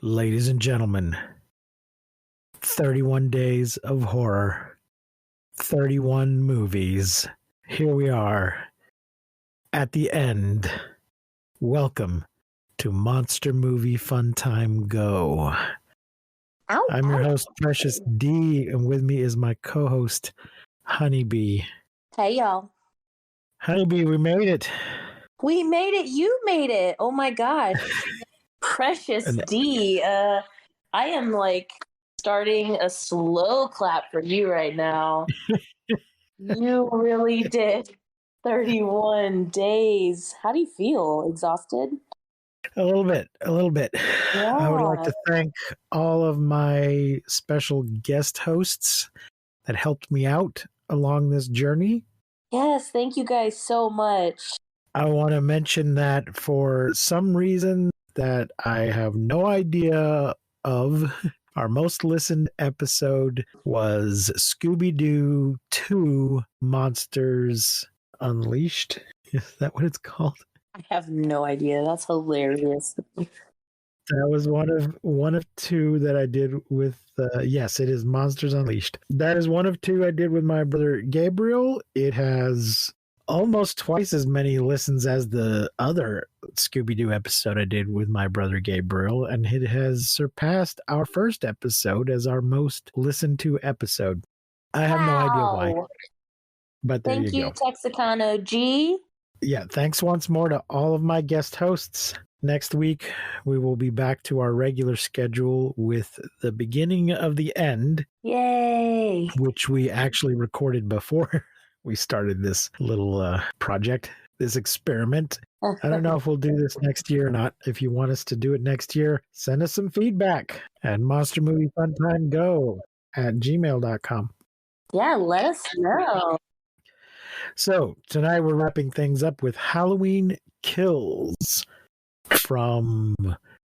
Ladies and gentlemen, 31 days of horror, 31 movies. Here we are at the end. Welcome to Monster Movie Fun Time Go. Ow, I'm your host, Precious D, and with me is my co-host, Honeybee. Hey, y'all. Honeybee, we made it. We made it. You made it. Oh, my gosh. Precious D. I am like starting a slow clap for you right now. You really did 31 days. How do you feel? Exhausted? A little bit. Yeah. I would like to thank all of my special guest hosts that helped me out along this journey. Yes, thank you guys so much. I want to mention that for some reason that I have no idea of, our most listened episode was Scooby-Doo 2 Monsters Unleashed. Is that what it's called? I have no idea. That's hilarious. That was one of two that I did with. Yes, it is Monsters Unleashed. That is one of two I did with my brother Gabriel. It has almost twice as many listens as the other Scooby-Doo episode I did with my brother Gabriel, and it has surpassed our first episode as our most listened to episode. I have no idea why, but there Thank you, go. Texicano G. Yeah, thanks once more to all of my guest hosts. Next week, we will be back to our regular schedule with the beginning of the end. Yay! Which we actually recorded before we started this little project, this experiment. I don't know if we'll do this next year or not. If you want us to do it next year, send us some feedback at monstermoviefuntimego@gmail.com. Yeah, let us know. So tonight we're wrapping things up with Halloween Kills from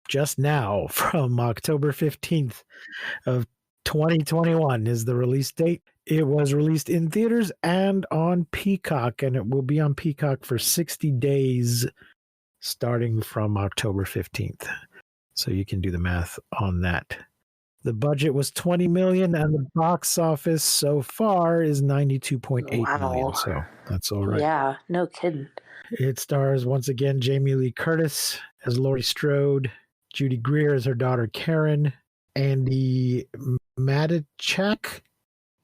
just now, from October 15th of 2021 is the release date. It was released in theaters and on Peacock, and it will be on Peacock for 60 days starting from October 15th. So you can do the math on that. The budget was $20 million, and the box office so far is $92.8 million. So that's all right. Yeah, no kidding. It stars, once again, Jamie Lee Curtis as Laurie Strode, Judy Greer as her daughter Karen, Andy Matichak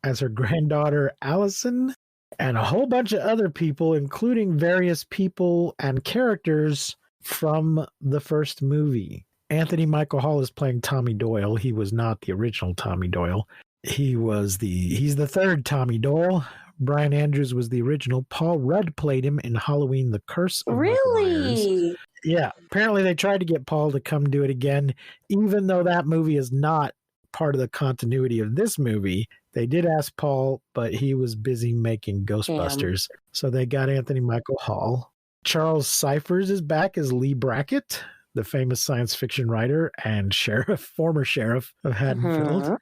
as her granddaughter Allison, and a whole bunch of other people, including various people and characters from the first movie. Anthony Michael Hall is playing Tommy Doyle. He was not the original Tommy Doyle. He's the third Tommy Doyle. Brian Andrews was the original. Paul Rudd played him in Halloween: The Curse of Michael Myers. Yeah, apparently they tried to get Paul to come do it again, even though that movie is not part of the continuity of this movie. They did ask Paul, but he was busy making Ghostbusters. So they got Anthony Michael Hall. Charles Cyphers is back as Lee Brackett, the famous science fiction writer and former sheriff of Haddonfield.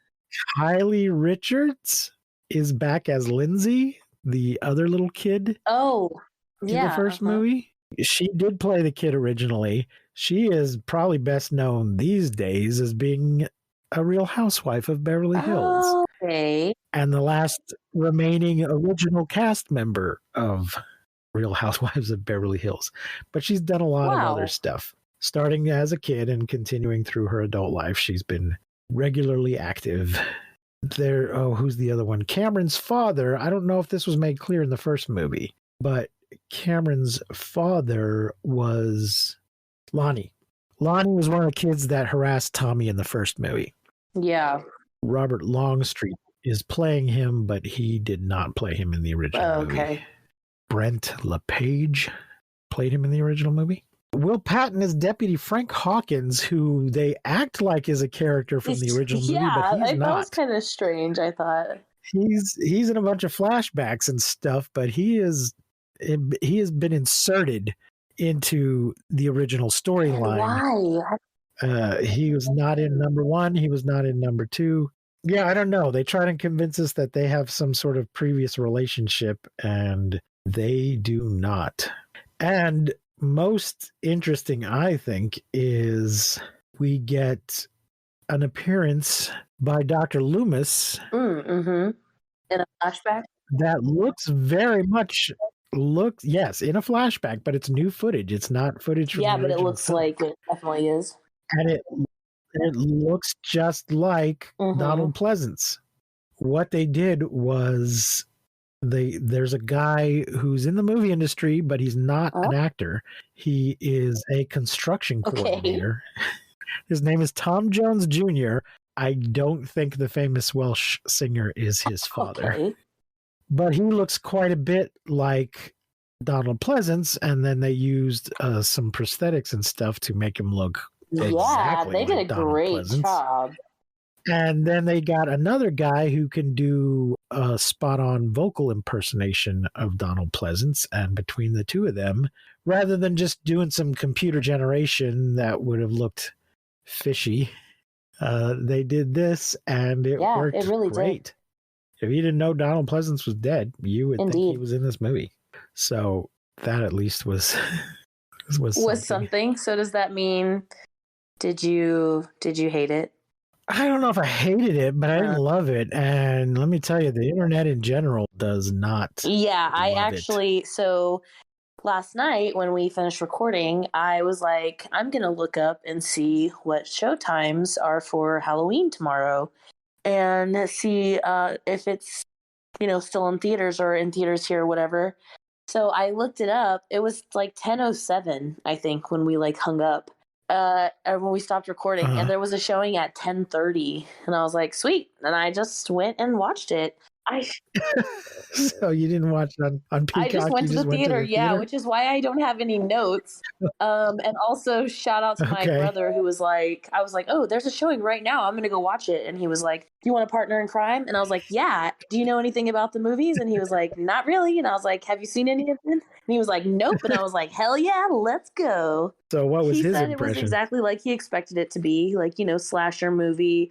Kylie Richards is back as Lindsay, the other little kid. In the first movie. She did play the kid originally. She is probably best known these days as being a Real Housewife of Beverly Hills. Okay. And the last remaining original cast member of Real Housewives of Beverly Hills. But she's done a lot of other stuff. Starting as a kid and continuing through her adult life, she's been regularly active. Who's the other one? Cameron's father. I don't know if this was made clear in the first movie, but Cameron's father was Lonnie. Lonnie was one of the kids that harassed Tommy in the first movie. Yeah. Robert Longstreet is playing him, but he did not play him in the original movie. Brent LePage played him in the original movie. Will Patton is Deputy Frank Hawkins, who they act like is a character from the original movie, but he's not. That was kind of strange, I thought. He's in a bunch of flashbacks and stuff, but he has been inserted into the original storyline. Why? He was not in number 1. He was not in number 2. Yeah, I don't know. They try to convince us that they have some sort of previous relationship, and they do not. And most interesting, I think, is we get an appearance by Dr. Loomis Mm-hmm. In a flashback? that looks very much yes, in a flashback, but it's new footage. It's not footage from Yeah, the but it original looks film. like it definitely is. And it looks just like Donald Pleasance. What they did was there's a guy who's in the movie industry, but he's not an actor. He is a construction coordinator. His name is Tom Jones Jr. I don't think the famous Welsh singer is his father. Okay. But he looks quite a bit like Donald Pleasance, and then they used some prosthetics and stuff to make him look exactly they did like a Donald great Pleasance. job. And then they got another guy who can do a spot-on vocal impersonation of Donald Pleasance, and between the two of them, rather than just doing some computer generation that would have looked fishy, they did this, and it worked it really great. did. If you didn't know Donald Pleasance was dead, you would think he was in this movie. So that at least was something. So does that mean did you hate it? I don't know if I hated it, but I didn't love it. And let me tell you, the internet in general does not. Yeah, I actually so last night when we finished recording, I was like, I'm going to look up and see what showtimes are for Halloween tomorrow and see if it's, still in theaters or in theaters here or whatever. So I looked it up. It was like 10:07, I think, when we like hung up, when we stopped recording, and there was a showing at 10:30, and I was like, sweet. And I just went and watched it. So you didn't watch it on Peacock? I just went to the theater, which is why I don't have any notes. And also shout out to my brother who was like, I was like, oh, there's a showing right now. I'm going to go watch it. And he was like, do you want a partner in crime? And I was like, yeah. Do you know anything about the movies? And he was like, not really. And I was like, have you seen any of them? And he was like, nope. And I was like, hell yeah, let's go. So what was his impression? It was exactly like he expected it to be, like, slasher movie,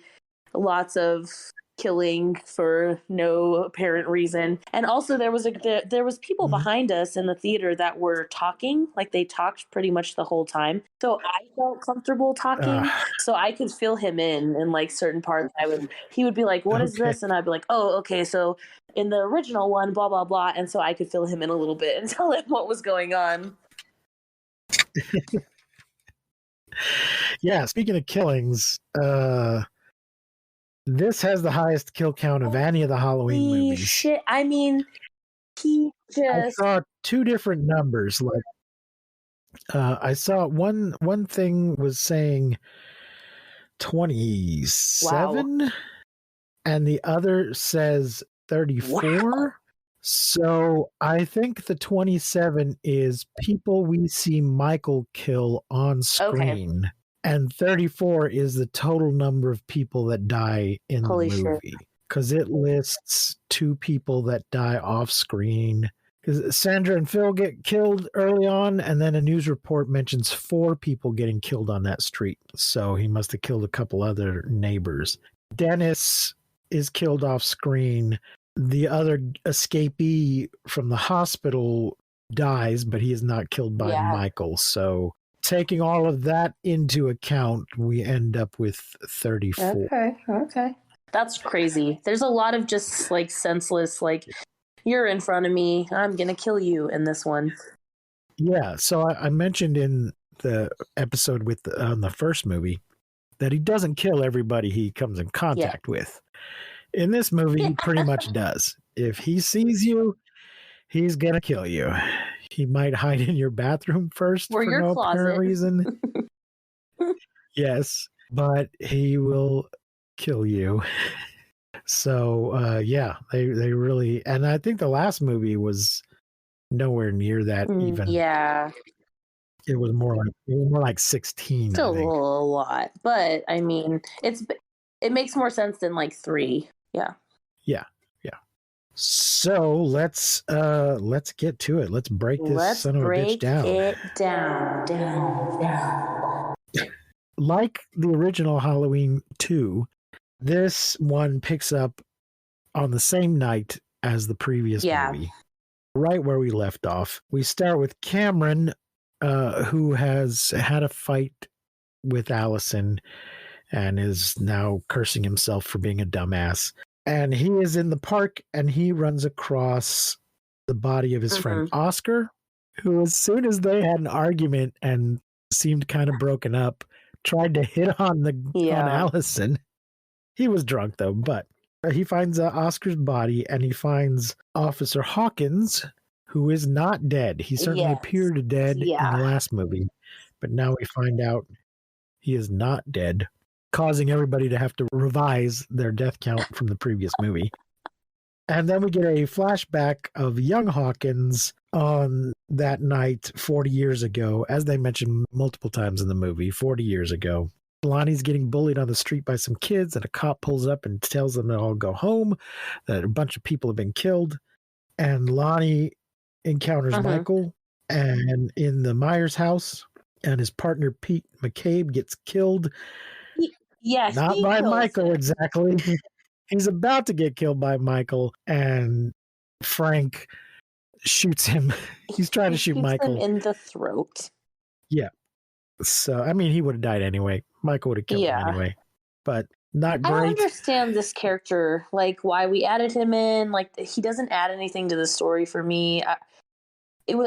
lots of killing for no apparent reason. And also there was people behind us in the theater that were talking, like they talked pretty much the whole time. So I felt comfortable talking. So I could fill him in like certain parts. He would be like, what is this? And I'd be like, oh, okay. So in the original one, blah, blah, blah. And so I could fill him in a little bit and tell him what was going on. Yeah. Speaking of killings, this has the highest kill count of any of the Halloween movies. Shit. I mean, I saw two different numbers. Like, I saw one thing was saying 27, and the other says 34. Wow. So I think the 27 is people we see Michael kill on screen. Okay. And 34 is the total number of people that die in the movie. Because it lists 2 people that die off screen. Because Sandra and Phil get killed early on, and then a news report mentions 4 people getting killed on that street. So he must have killed a couple other neighbors. Dennis is killed off screen. The other escapee from the hospital dies, but he is not killed by Michael. So taking all of that into account, we end up with 34. Okay. That's crazy. There's a lot of just like senseless, like, you're in front of me, I'm going to kill you in this one. Yeah. So I mentioned in the episode with on the first movie that he doesn't kill everybody he comes in contact with. In this movie, he pretty much does. If he sees you, he's going to kill you. He might hide in your bathroom first for no apparent reason. Yes, but he will kill you. So, they really... And I think the last movie was nowhere near that even. Yeah. It was more like 16, Still a lot. But, I mean, it makes more sense than like 3. Yeah. So let's get to it. Let's break this son of a bitch down. It down. Like the original Halloween 2, this one picks up on the same night as the previous movie. Right where we left off. We start with Cameron, who has had a fight with Allison, and is now cursing himself for being a dumbass. And he is in the park and he runs across the body of his friend Oscar, who, as soon as they had an argument and seemed kind of broken up, tried to hit on Allison. He was drunk though, but he finds Oscar's body and he finds Officer Hawkins, who is not dead. He certainly appeared dead in the last movie, but now we find out he is not dead, causing everybody to have to revise their death count from the previous movie. And then we get a flashback of young Hawkins on that night 40 years ago, as they mentioned multiple times in the movie, 40 years ago. Lonnie's getting bullied on the street by some kids, and a cop pulls up and tells them to all go home, that a bunch of people have been killed. And Lonnie encounters Michael and in the Myers house, and his partner Pete McCabe gets killed. Not by Michael exactly. He's about to get killed by Michael, and Frank shoots him. He's trying to shoot Michael him in the throat. Yeah. So, I mean, he would have died anyway. Michael would have killed him anyway. But not great. I don't understand this character, like why we added him in. Like, he doesn't add anything to the story for me.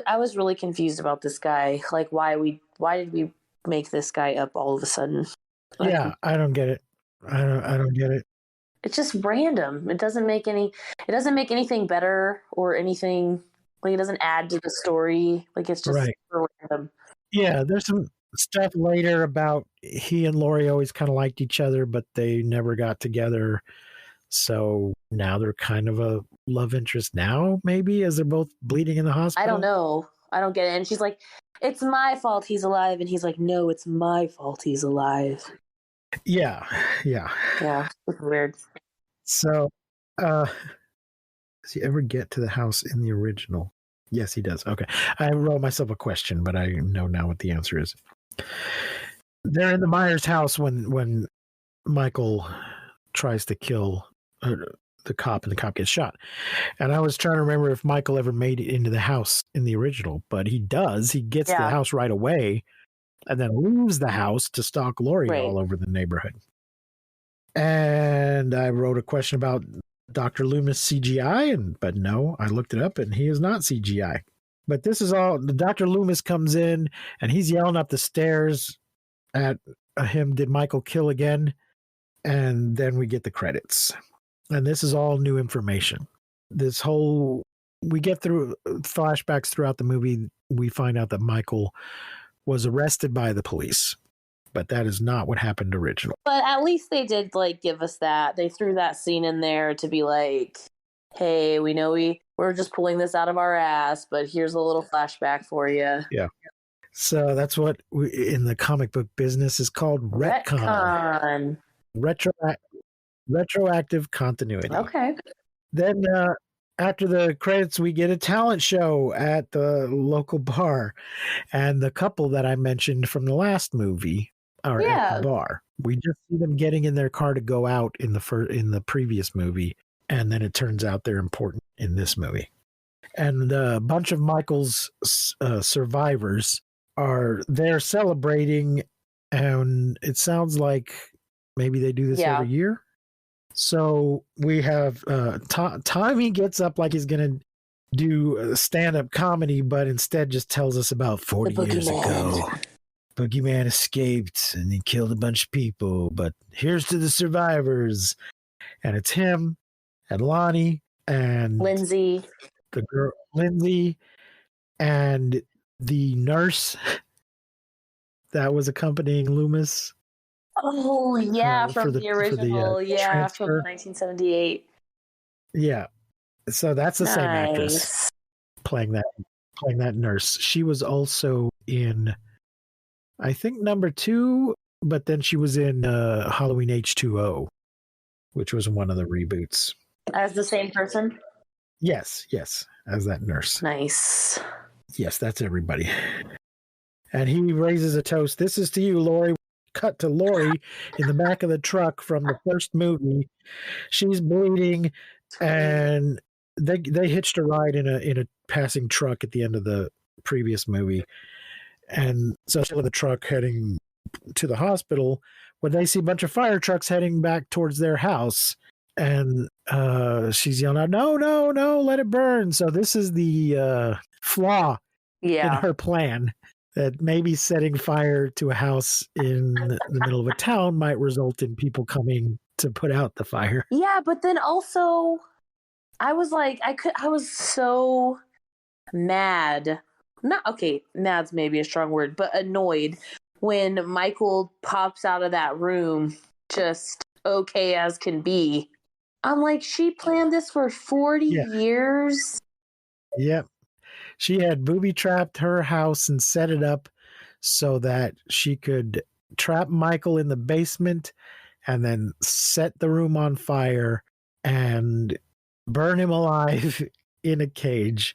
I was really confused about this guy. Like, why did we make this guy up all of a sudden? Like, yeah, I don't get it. I don't get it. It's just random. It doesn't make anything better or anything. Like, it doesn't add to the story. Like, it's just super random. Yeah, there's some stuff later about he and Lori always kind of liked each other, but they never got together. So now they're kind of a love interest now, maybe, as they're both bleeding in the hospital. I don't know. I don't get it. And she's like, it's my fault he's alive. And he's like, no, it's my fault he's alive. Yeah. It's weird. So, does he ever get to the house in the original? Yes, he does. Okay. I wrote myself a question, but I know now what the answer is. They're in the Myers house when Michael tries to kill the cop and the cop gets shot. And I was trying to remember if Michael ever made it into the house in the original, but he does. He gets to the house right away and then leaves the house to stalk Lori all over the neighborhood. And I wrote a question about Dr. Loomis CGI, but no, I looked it up and he is not CGI. But this is all, Dr. Loomis comes in and he's yelling up the stairs at him, did Michael kill again? And then we get the credits. And this is all new information. We get through flashbacks throughout the movie. We find out that Michael was arrested by the police, but that is not what happened originally. But at least they did give us that. They threw that scene in there to be like, hey, we know we're just pulling this out of our ass, but here's a little flashback for you. Yeah. So that's what in the comic book business is called retcon. Retroactive continuity. Okay. Then after the credits, we get a talent show at the local bar. And the couple that I mentioned from the last movie are at the bar. We just see them getting in their car to go out in the previous movie. And then it turns out they're important in this movie. And a bunch of Michael's survivors are there celebrating. And it sounds like maybe they do this every year. So we have Tommy gets up like he's going to do stand-up comedy, but instead just tells us about 40 years ago. Boogeyman escaped and he killed a bunch of people, but here's to the survivors. And it's him and Lonnie and Lindsay, the girl Lindsay, and the nurse that was accompanying Loomis. Oh yeah, from the original, transfer. from 1978. Yeah, so that's the same actress playing that nurse. She was also in, I think, number 2, but then she was in Halloween H2O, which was one of the reboots. As the same person? Yes, as that nurse. Nice. Yes, that's everybody. And he raises a toast. This is to you, Lori. Cut to Lori in the back of the truck from the first movie. She's bleeding, and they hitched a ride in a passing truck at the end of the previous movie. And so she's in the truck heading to the hospital when they see a bunch of fire trucks heading back towards their house. And she's yelling out, no, no, no, let it burn. So this is the flaw in her plan, that maybe setting fire to a house in the middle of a town might result in people coming to put out the fire. Yeah, but then also I was like, I was so mad. Mad's maybe a strong word, but annoyed when Michael pops out of that room just okay as can be. I'm like, she planned this for 40 years. Yep. She had booby-trapped her house and set it up so that she could trap Michael in the basement and then set the room on fire and burn him alive in a cage.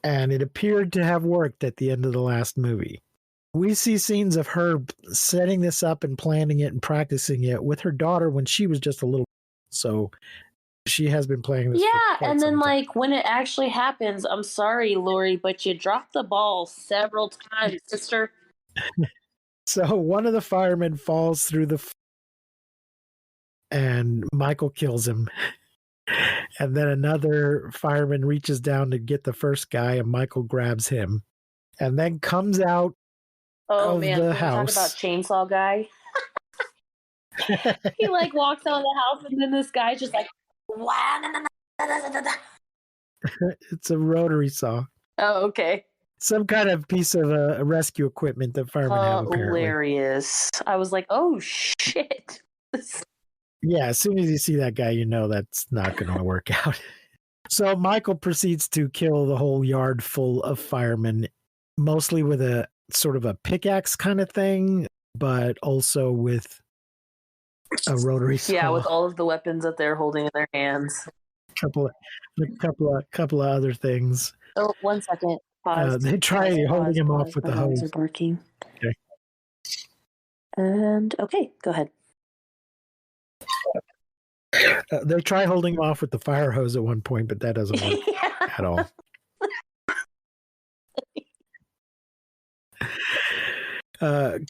And it appeared to have worked at the end of the last movie. We see scenes of her setting this up and planning it and practicing it with her daughter when she was just a little. So she has been playing this. Yeah, and then like when it actually happens, I'm sorry, Lori, but you dropped the ball several times, sister. So one of the firemen falls through and Michael kills him. And then another fireman reaches down to get the first guy, and Michael grabs him, and then comes out of the house. Talk about chainsaw guy. He like walks out of the house, and then this guy's just like, wow. It's a rotary saw. Oh, okay. Some kind of piece of rescue equipment that firemen have, apparently. Hilarious. I was like, oh shit. Yeah, as soon as you see that guy, you know that's not going to work out. So Michael proceeds to kill the whole yard full of firemen, mostly with a sort of a pickaxe kind of thing, but also with a rotary saw. Yeah, with all of the weapons that they're holding in their hands. A couple of other things. Oh, 1 second. Pause. They try holding him off with the hose. Are barking. Okay. And okay, go ahead. They try holding him off with the fire hose at one point, but that doesn't work at all.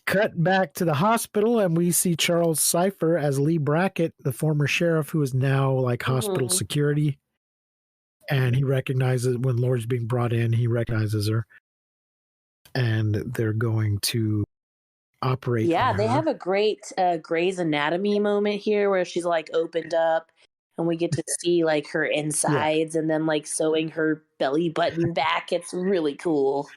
Cut back to the hospital, and we see Charles Cypher as Lee Brackett, the former sheriff who is now like hospital security. And he recognizes when Lori's being brought in, he recognizes her. And they're going to operate. Yeah, they have a great Grey's Anatomy moment here where she's like opened up and we get to see like her insides and then like sewing her belly button back. It's really cool.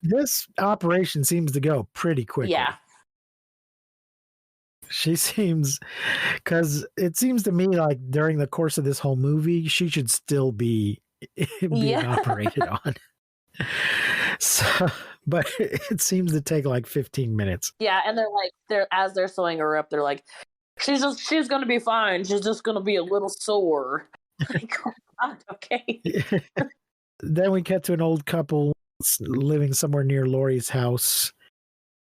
This operation seems to go pretty quickly. Yeah. She seems, because it seems to me like during the course of this whole movie, she should still be being operated on. So, but it seems to take like 15 minutes. Yeah, and as they're sewing her up, they're like, she's going to be fine. She's just going to be a little sore. Like, oh God, okay. Then we get to an old couple living somewhere near Lori's house,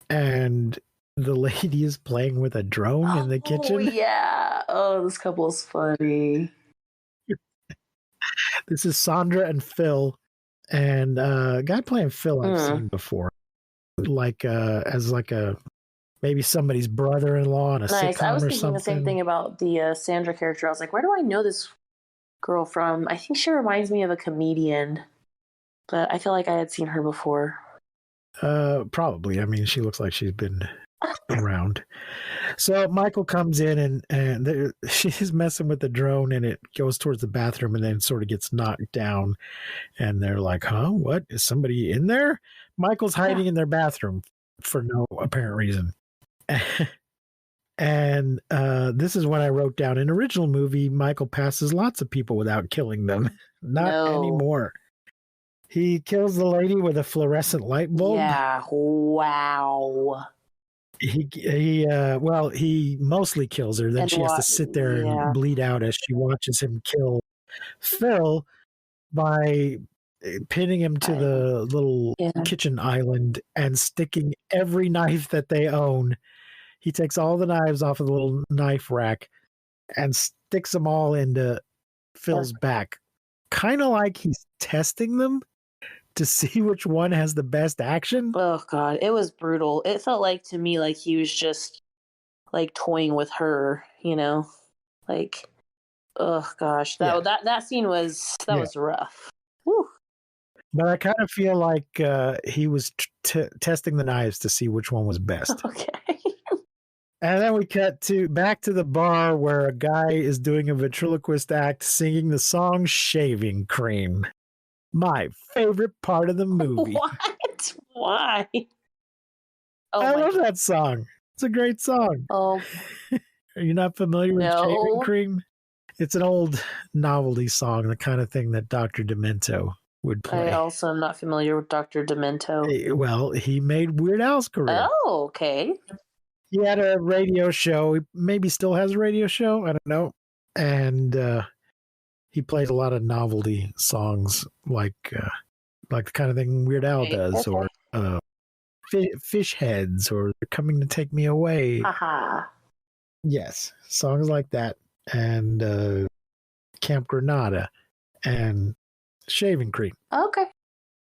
and the lady is playing with a drone in the kitchen. Yeah. Oh, this couple's funny. This is Sandra and Phil. And a guy playing Phil I've seen before, like as like a maybe somebody's brother-in-law on a sitcom. I was or thinking something. the same thing about the Sandra character. I was like, where do I know this girl from? I think she reminds me of a comedian, but I feel like I had seen her before. Probably. I mean, she looks like she's been around. So Michael comes in and she's messing with the drone, and it goes towards the bathroom and then sort of gets knocked down. And they're like, huh? What? Is somebody in there? Michael's hiding in their bathroom for no apparent reason. And this is when I wrote down, in original movie, Michael passes lots of people without killing them. Not anymore. He kills the lady with a fluorescent light bulb. Yeah. Wow. He mostly kills her. Then she has to sit there and bleed out as she watches him kill Phil by pinning him to the little kitchen island and sticking every knife that they own. He takes all the knives off of the little knife rack and sticks them all into Phil's back. Kind of like he's testing them to see which one has the best action. Oh God, it was brutal. It felt like to me like he was just like toying with her, like, oh gosh, that scene was was rough. Whew. But I kind of feel like he was testing the knives to see which one was best. Okay. And then we cut back to the bar where a guy is doing a ventriloquist act singing the song Shaving Cream. My favorite part of the movie. What? Why? Oh, I love that song. It's a great song. Oh. Are you not familiar with Shaving Cream? It's an old novelty song, the kind of thing that Dr. Demento would play. I also am not familiar with Dr. Demento. Well, he made Weird Al's career. Oh, okay. He had a radio show. He maybe still has a radio show. I don't know. And he plays a lot of novelty songs, like the kind of thing Weird Al does, or Fish Heads, or They're Coming to Take Me Away. Haha. Yes, songs like that, and Camp Granada, and Shaving Cream. Okay.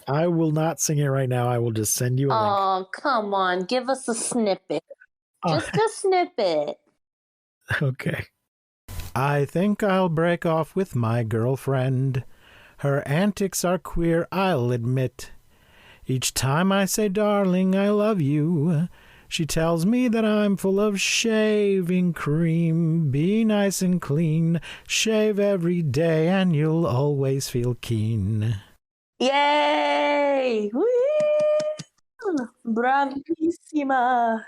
I will not sing it right now. I will just send you a link. Oh, come on. Give us a snippet. Just a snippet. Okay. I think I'll break off with my girlfriend. Her antics are queer, I'll admit. Each time I say, darling, I love you, she tells me that I'm full of shaving cream. Be nice and clean, shave every day, and you'll always feel keen. Yay! Woo! Bravissima!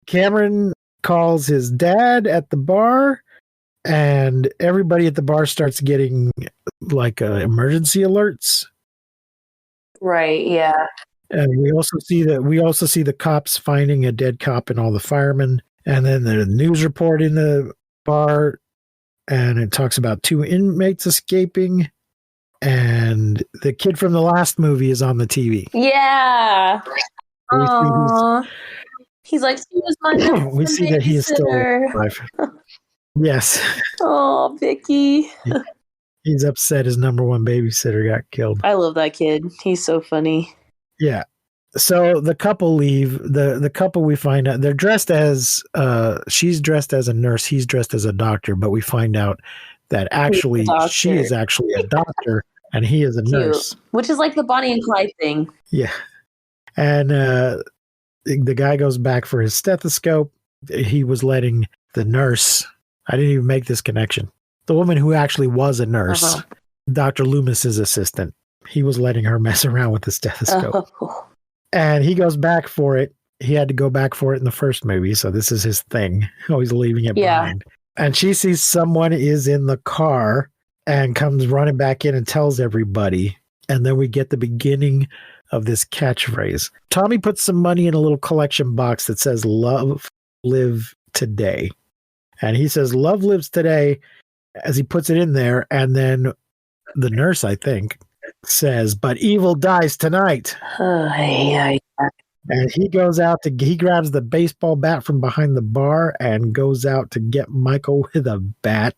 Cameron calls his dad at the bar, and everybody at the bar starts getting like emergency alerts. Right, yeah. And we also see the cops finding a dead cop and all the firemen, and then the news report in the bar, and it talks about 2 inmates escaping, and the kid from the last movie is on the TV. Yeah. He's like, she was my we see that he is still alive. Yes. Oh, Vicky. He's upset his number one babysitter got killed. I love that kid. He's so funny. Yeah. So the couple leave. The couple, we find out they're dressed as she's dressed as a nurse, he's dressed as a doctor, but we find out that actually she is actually a doctor and he is a nurse. Which is like the Bonnie and Clyde thing. Yeah. And the guy goes back for his stethoscope. He was letting the nurse, I didn't even make this connection, the woman who actually was a nurse, Dr. Loomis's assistant, he was letting her mess around with the stethoscope. And he goes back for it. He had to go back for it in the first movie, so this is his thing, always leaving it behind. And she sees someone is in the car and comes running back in and tells everybody. And then we get the beginning of this catchphrase. Tommy puts some money in a little collection box that says "Love, live today." And he says, "Love lives today," as he puts it in there. And then the nurse, I think, says, "But evil dies tonight." And he goes out he grabs the baseball bat from behind the bar and goes out to get Michael with a bat.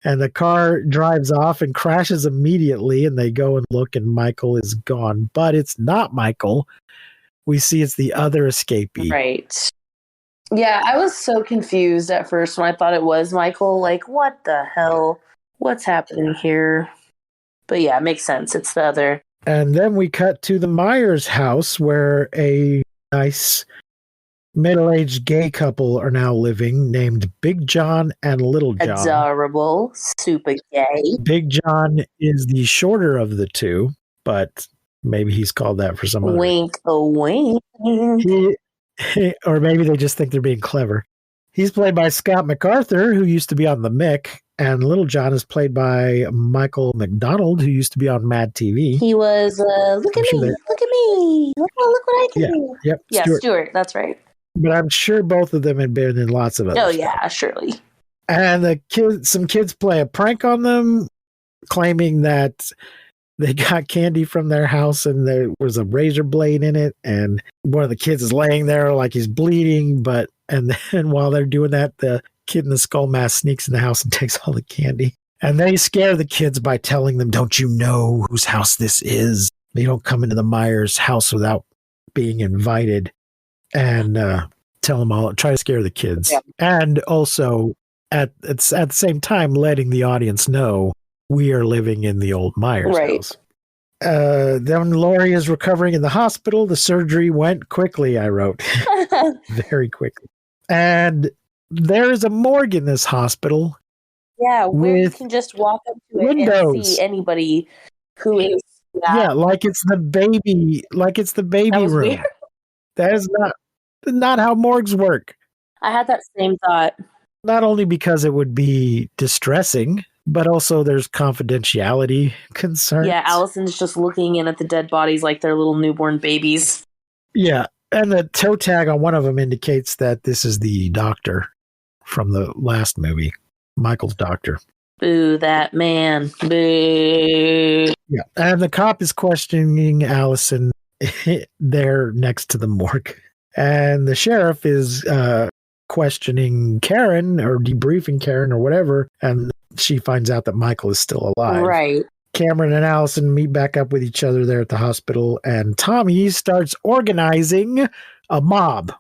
And the car drives off and crashes immediately, and they go and look, and Michael is gone. But it's not Michael. We see it's the other escapee. Right. Yeah, I was so confused at first when I thought it was Michael. Like, what the hell? What's happening here? But yeah, it makes sense. It's the other. And then we cut to the Myers house where a nice middle-aged gay couple are now living, named Big John and Little John. Adorable. Super gay. Big John is the shorter of the two, but maybe he's called that for some other wink, a wink. Or maybe they just think they're being clever. He's played by Scott MacArthur, who used to be on The Mick, and Little John is played by Michael McDonald, who used to be on Mad TV. He was, look at me, look what I can do. Yep, yeah, Stuart, that's right. But I'm sure both of them had been in lots of other stuff. Yeah, surely. And some kids play a prank on them, claiming that they got candy from their house and there was a razor blade in it. And one of the kids is laying there like he's bleeding, but And then while they're doing that, the kid in the skull mask sneaks in the house and takes all the candy. And they scare the kids by telling them, don't you know whose house this is? They don't come into the Myers house without being invited. And tell them all, try to scare the kids. Yeah. And also, at the same time, letting the audience know we are living in the old Myers house. Then Laurie is recovering in the hospital. The surgery went quickly, I wrote. Very quickly. And there is a morgue in this hospital. Yeah, where you can just walk up to it and see anybody who is. Yeah, like it's the baby room. Weird. That is not how morgues work. I had that same thought. Not only because it would be distressing, but also there's confidentiality concerns. Yeah, Allison's just looking in at the dead bodies like they're little newborn babies. Yeah, and the toe tag on one of them indicates that this is the doctor from the last movie, Michael's doctor. Boo, that man. Boo. Yeah, and the cop is questioning Allison there next to the morgue. And the sheriff is questioning Karen or debriefing Karen or whatever, and she finds out that Michael is still alive. Right. Cameron and Allison meet back up with each other there at the hospital, and Tommy starts organizing a mob.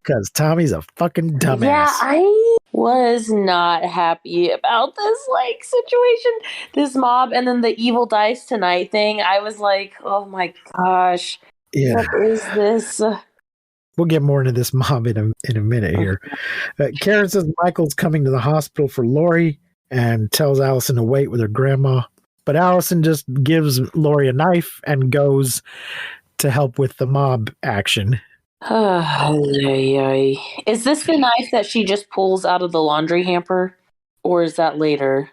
Because Tommy's a fucking dumbass. Yeah, I was not happy about this situation, this mob, and then the evil dice tonight thing. I was like, oh my gosh, what is this? We'll get more into this mob in a minute here. Karen says Michael's coming to the hospital for Laurie and tells Allison to wait with her grandma. But Allison just gives Laurie a knife and goes to help with the mob action. Is this the knife that she just pulls out of the laundry hamper? Or is that later?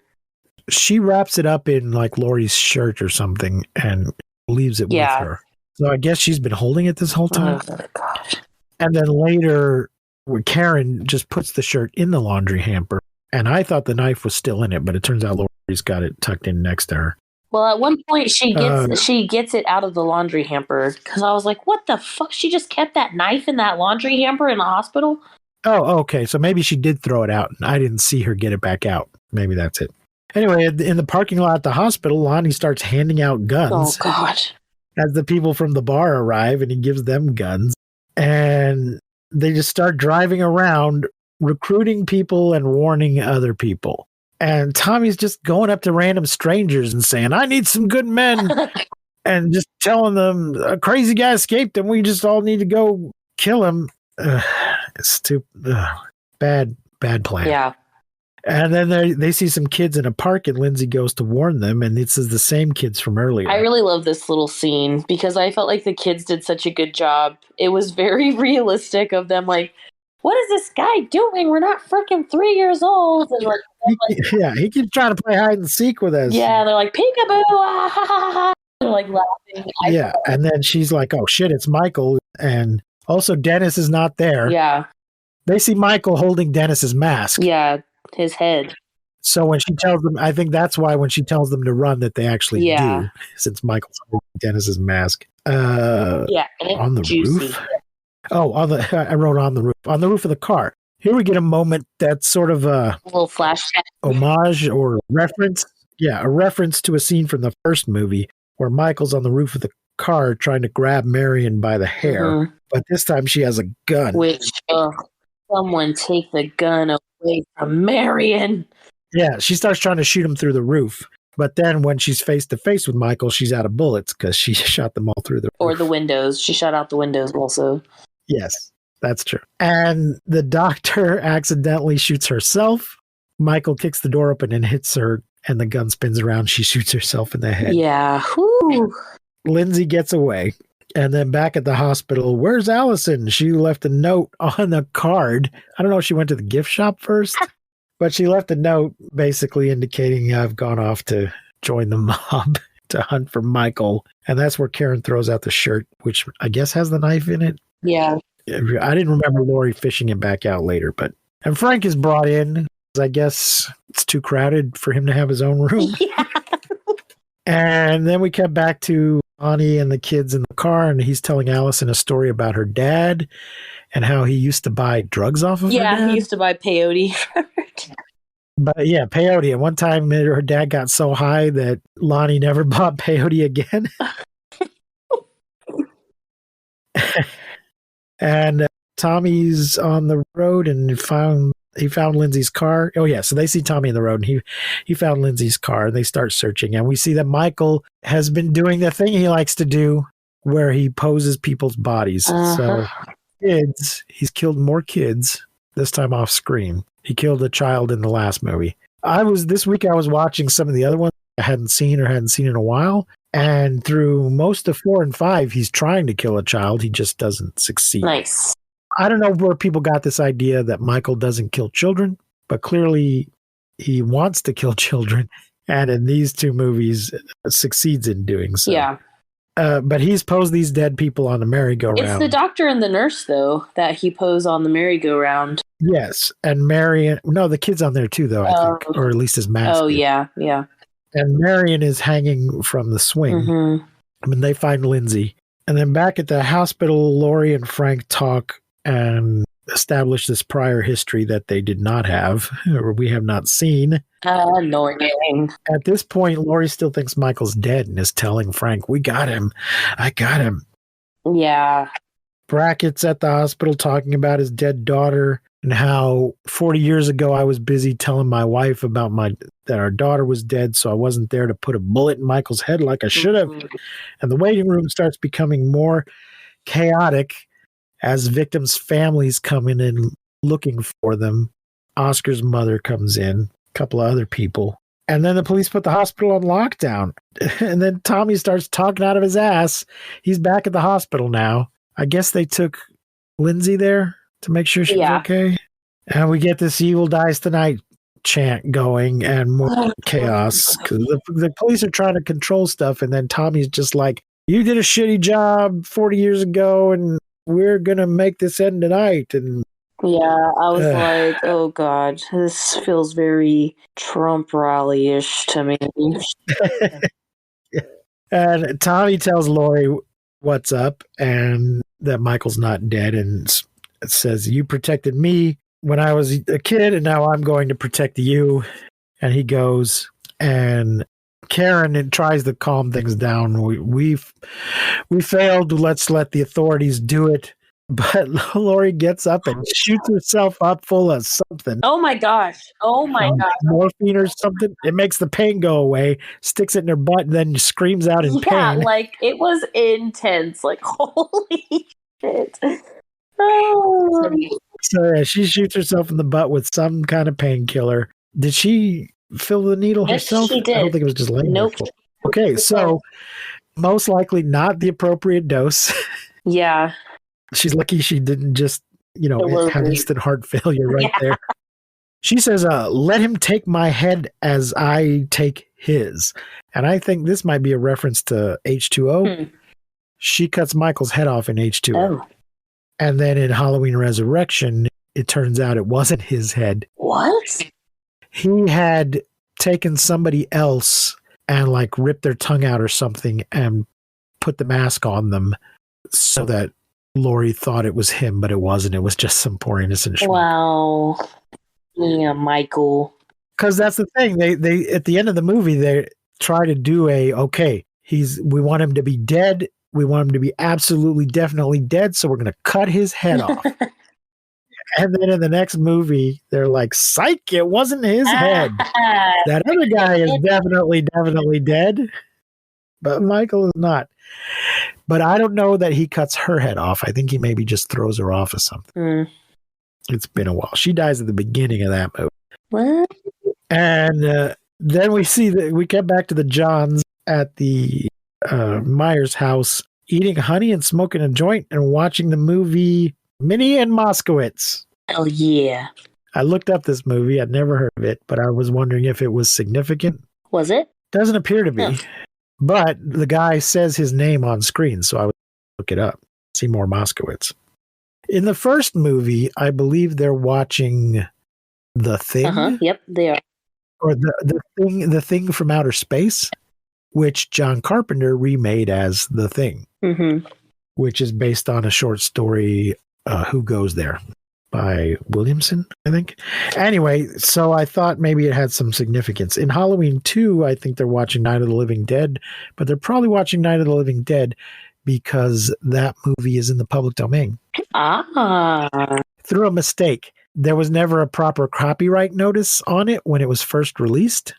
She wraps it up in Laurie's shirt or something and leaves it with her. So I guess she's been holding it this whole time. Oh, gosh. And then later, Karen just puts the shirt in the laundry hamper. And I thought the knife was still in it, but it turns out Laurie's got it tucked in next to her. Well, at one point she gets it out of the laundry hamper because I was like, "What the fuck?" She just kept that knife in that laundry hamper in the hospital. Oh, okay. So maybe she did throw it out, and I didn't see her get it back out. Maybe that's it. Anyway, in the parking lot at the hospital, Lonnie starts handing out guns. Oh God! As the people from the bar arrive, and he gives them guns, and they just start driving around, recruiting people and warning other people. And Tommy's just going up to random strangers and saying, I need some good men. And just telling them a crazy guy escaped and we just all need to go kill him. It's stupid. Bad plan. Yeah. And then they see some kids in a park and Lindsay goes to warn them. And this is the same kids from earlier. I really love this little scene because I felt like the kids did such a good job. It was very realistic of them what is this guy doing? We're not freaking 3 years old. And he keeps trying to play hide and seek with us. Yeah, they're like, peekaboo, ah, ha, ha, ha. They're laughing. Yeah, and then she's like, oh shit, it's Michael. And also Dennis is not there. Yeah. They see Michael holding Dennis's mask. Yeah, his head. So when she tells them, I think that's why when she tells them to run that they actually do, since Michael's holding Dennis's mask. On the roof. Oh, I wrote on the roof. On the roof of the car. Here we get a moment that's sort of a little flash homage or reference. Yeah, a reference to a scene from the first movie where Michael's on the roof of the car trying to grab Marion by the hair. Mm-hmm. But this time she has a gun. Which, someone take the gun away from Marion. Yeah, she starts trying to shoot him through the roof. But then when she's face to face with Michael, she's out of bullets because she shot them all through the roof. Or the windows. She shot out the windows also. Yes, that's true. And the doctor accidentally shoots herself. Michael kicks the door open and hits her, and the gun spins around. She shoots herself in the head. Yeah. Whew. Lindsay gets away. And then back at the hospital, where's Allison? She left a note on the card. I don't know if she went to the gift shop first, but she left a note basically indicating I've gone off to join the mob to hunt for Michael. And that's where Karen throws out the shirt, which I guess has the knife in it. Yeah. I didn't remember Laurie fishing it back out later, and Frank is brought in. I guess it's too crowded for him to have his own room. Yeah. And then we kept back to Bonnie and the kids in the car, and he's telling Allison a story about her dad and how he used to buy drugs off of her dad. Yeah, he used to buy peyote. But yeah, peyote. At one time, her dad got so high that Lonnie never bought peyote again. And Tommy's on the road and he found Lindsay's car. Oh yeah, so they see Tommy in the road and he found Lindsay's car and they start searching. And we see that Michael has been doing the thing he likes to do where he poses people's bodies. So he's killed more kids, this time off screen. He killed a child in the last movie. This week I was watching some of the other ones I hadn't seen in a while. And through most of 4 and 5, he's trying to kill a child. He just doesn't succeed. Nice. I don't know where people got this idea that Michael doesn't kill children, but clearly he wants to kill children. And in these 2 movies, succeeds in doing so. Yeah. But he's posed these dead people on the merry-go-round. It's the doctor and the nurse, though, that he posed on the merry-go-round. Yes. And Marion... No, the kid's on there too, though, I think. Or at least his mask. Oh, yeah, yeah. And Marion is hanging from the swing. Mm-hmm. I mean, they find Lindsay. And then back at the hospital, Lori and Frank talk and establish this prior history that they did not have, or we have not seen. Annoying. At this point, Lori still thinks Michael's dead and is telling Frank, "We got him. I got him." Yeah. Brackett's at the hospital talking about his dead daughter and how 40 years ago I was busy telling my wife about that our daughter was dead, so I wasn't there to put a bullet in Michael's head like I should have. And the waiting room starts becoming more chaotic as victims' families come in and looking for them. Oscar's mother comes in, a couple of other people. And then the police put the hospital on lockdown. And then Tommy starts talking out of his ass. He's back at the hospital now. I guess they took Lindsay there to make sure she was okay. And we get this "Evil Dies Tonight" chant going and more chaos. 'Cause the police are trying to control stuff. And then Tommy's just like, "You did a shitty job 40 years ago and we're going to make this end tonight." And yeah, I was like, oh God, this feels very Trump rally-ish to me. And Tommy tells Lori what's up and that Michael's not dead, and it says, "You protected me when I was a kid, and now I'm going to protect you." And he goes, and Karen tries to calm things down. We failed. Let's let the authorities do it. But Lori gets up and shoots herself up full of something. Oh my gosh. Oh my gosh. Morphine or something. It makes the pain go away, sticks it in her butt, and then screams out in pain. Yeah, like it was intense. Like, holy shit. Oh. So yeah, she shoots herself in the butt with some kind of painkiller. Did she fill the needle herself? She did. I don't think it was just laying Nope. there. Okay, so most likely not the appropriate dose. Yeah. She's lucky she didn't just, have instant heart failure right there. She says, "Let him take my head as I take his." And I think this might be a reference to H2O. She cuts Michael's head off in H2O. Oh. And then in Halloween Resurrection, it turns out it wasn't his head. What? He had taken somebody else and ripped their tongue out or something and put the mask on them so that Lori thought it was him, but it wasn't. It was just some poor innocent schmuck. Wow. Yeah, Michael. Because that's the thing. They at the end of the movie, they try to do we want him to be dead. We want him to be absolutely, definitely dead. So we're going to cut his head off. And then in the next movie, they're like, "Psych, it wasn't his head. That other guy is definitely, definitely dead. But Michael is not." But I don't know that he cuts her head off. I think he maybe just throws her off or something. It's been a while. She dies at the beginning of that movie. What? And then we see that we get back to the Johns at the Myers house, eating honey and smoking a joint and watching the movie Minnie and Moskowitz. Oh, yeah. I looked up this movie. I'd never heard of it, but I was wondering if it was significant. Was it? Doesn't appear to be. No. But the guy says his name on screen, so I would look it up. Seymour Moskowitz. In the first movie, I believe they're watching The Thing. Yep, they are. Or the thing from outer space. which John Carpenter remade as The Thing, which is based on a short story, Who Goes There, by Williamson, I think. Anyway, so I thought maybe it had some significance. In Halloween 2, I think they're watching Night of the Living Dead, but they're probably watching Night of the Living Dead because that movie is in the public domain. Through a mistake. There was never a proper copyright notice on it when it was first released.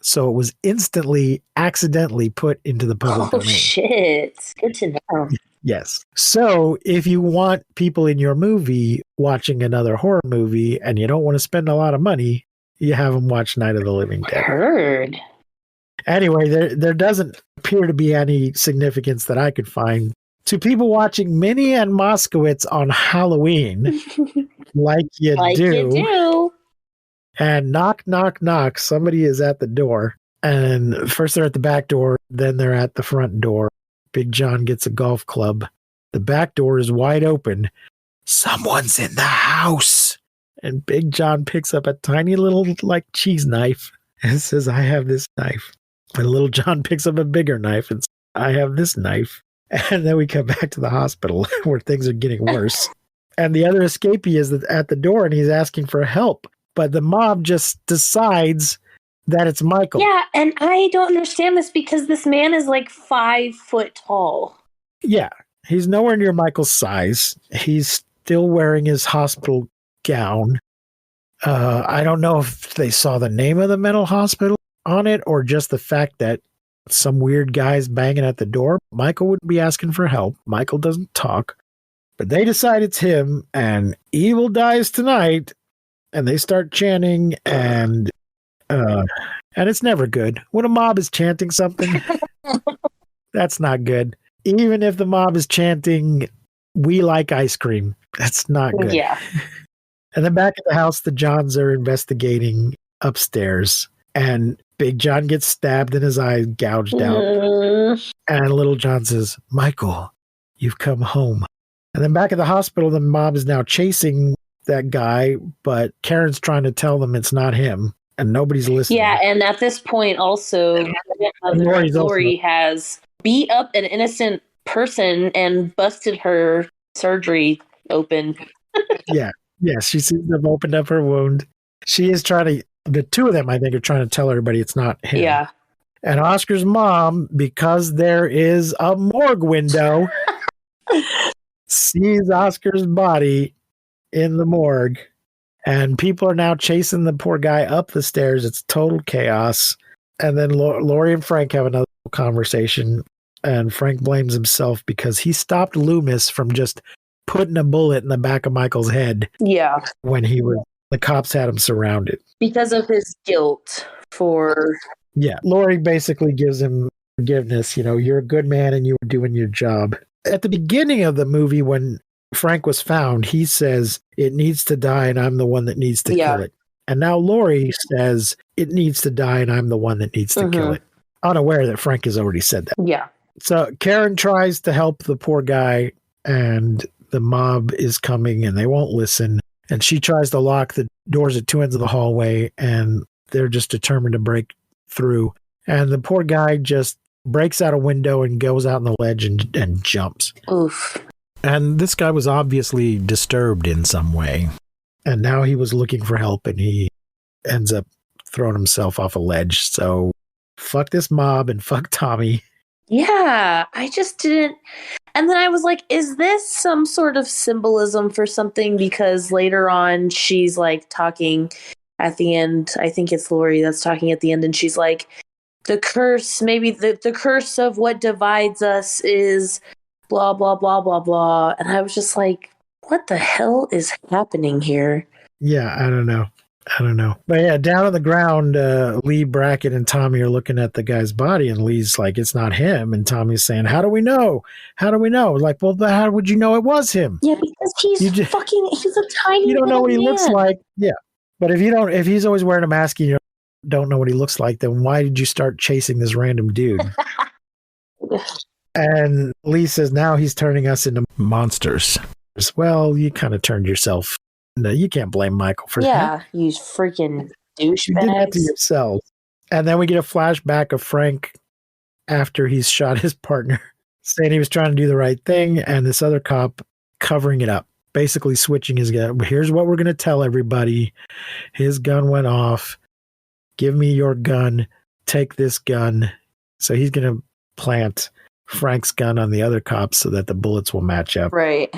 So it was instantly, accidentally put into the public domain. Oh, shit. Good to know. Yes. So if you want people in your movie watching another horror movie and you don't want to spend a lot of money, you have them watch Night of the Living Dead. Heard. Anyway, there doesn't appear to be any significance that I could find to people watching Minnie and Moskowitz on Halloween, like you do. And knock, knock, knock. Somebody is at the door. And first they're at the back door, then they're at the front door. Big John gets a golf club. The back door is wide open. Someone's in the house. And Big John picks up a tiny little, cheese knife and says, I have this knife. And Little John picks up a bigger knife and says, I have this knife. And then we come back to the hospital where things are getting worse. And the other escapee is at the door and he's asking for help. But the mob just decides that it's Michael. Yeah, and I don't understand this because this man is 5 foot tall. Yeah, he's nowhere near Michael's size. He's still wearing his hospital gown. I don't know if they saw the name of the mental hospital on it or just the fact that some weird guy's banging at the door. Michael wouldn't be asking for help. Michael doesn't talk. But they decide it's him and evil dies tonight. And they start chanting and it's never good. When a mob is chanting something, that's not good. Even if the mob is chanting, we like ice cream, that's not good. Yeah. And then back at the house, the Johns are investigating upstairs. And Big John gets stabbed and his eye gouged out. And Little John says, Michael, you've come home. And then back at the hospital, the mob is now chasing that guy, but Karen's trying to tell them it's not him. And nobody's listening. Yeah, and at this point also, Lori has beat up an innocent person and busted her surgery open. Yeah, she seems to have opened up her wound. She is trying to, the two of them, I think, are trying to tell everybody it's not him. Yeah. And Oscar's mom, because there is a morgue window, sees Oscar's body in the morgue. And people are now chasing the poor guy up the stairs. It's total chaos. And then Lori and Frank have another conversation. And Frank blames himself because he stopped Loomis from just putting a bullet in the back of Michael's head. Yeah. When the cops had him surrounded. Because of his guilt for... Yeah. Lori basically gives him forgiveness. You're a good man and you were doing your job. At the beginning of the movie, when Frank was found, he says, it needs to die and I'm the one that needs to kill it. And now Lori says, it needs to die and I'm the one that needs to kill it. Unaware that Frank has already said that. Yeah. So Karen tries to help the poor guy and the mob is coming and they won't listen. And she tries to lock the doors at two ends of the hallway and they're just determined to break through. And the poor guy just breaks out a window and goes out on the ledge and jumps. Oof. And this guy was obviously disturbed in some way. And now he was looking for help and he ends up throwing himself off a ledge. So fuck this mob and fuck Tommy. Yeah, I just didn't. And then I was like, is this some sort of symbolism for something? Because later on, she's talking at the end. I think it's Lori that's talking at the end. And she's like, the curse, maybe the curse of what divides us is blah, blah, blah, blah, blah. And I was just like, what the hell is happening here? Yeah, I don't know. But yeah, down on the ground, Lee, Brackett, and Tommy are looking at the guy's body, and Lee's like, it's not him. And Tommy's saying, how do we know? Like, well, how would you know it was him? Yeah, because he's a tiny You don't know what he man. looks like. Yeah. But if he's always wearing a mask and you don't know what he looks like, then why did you start chasing this random dude? And Lee says, now he's turning us into monsters. Well, you kind of turned yourself. No, you can't blame Michael for that. Yeah, you freaking douchebags. You did that to yourself. And then we get a flashback of Frank after he's shot his partner, saying he was trying to do the right thing, and this other cop covering it up, basically switching his gun. Here's what we're going to tell everybody. His gun went off. Give me your gun. Take this gun. So he's going to plant Frank's gun on the other cops so that the bullets will match up. Right.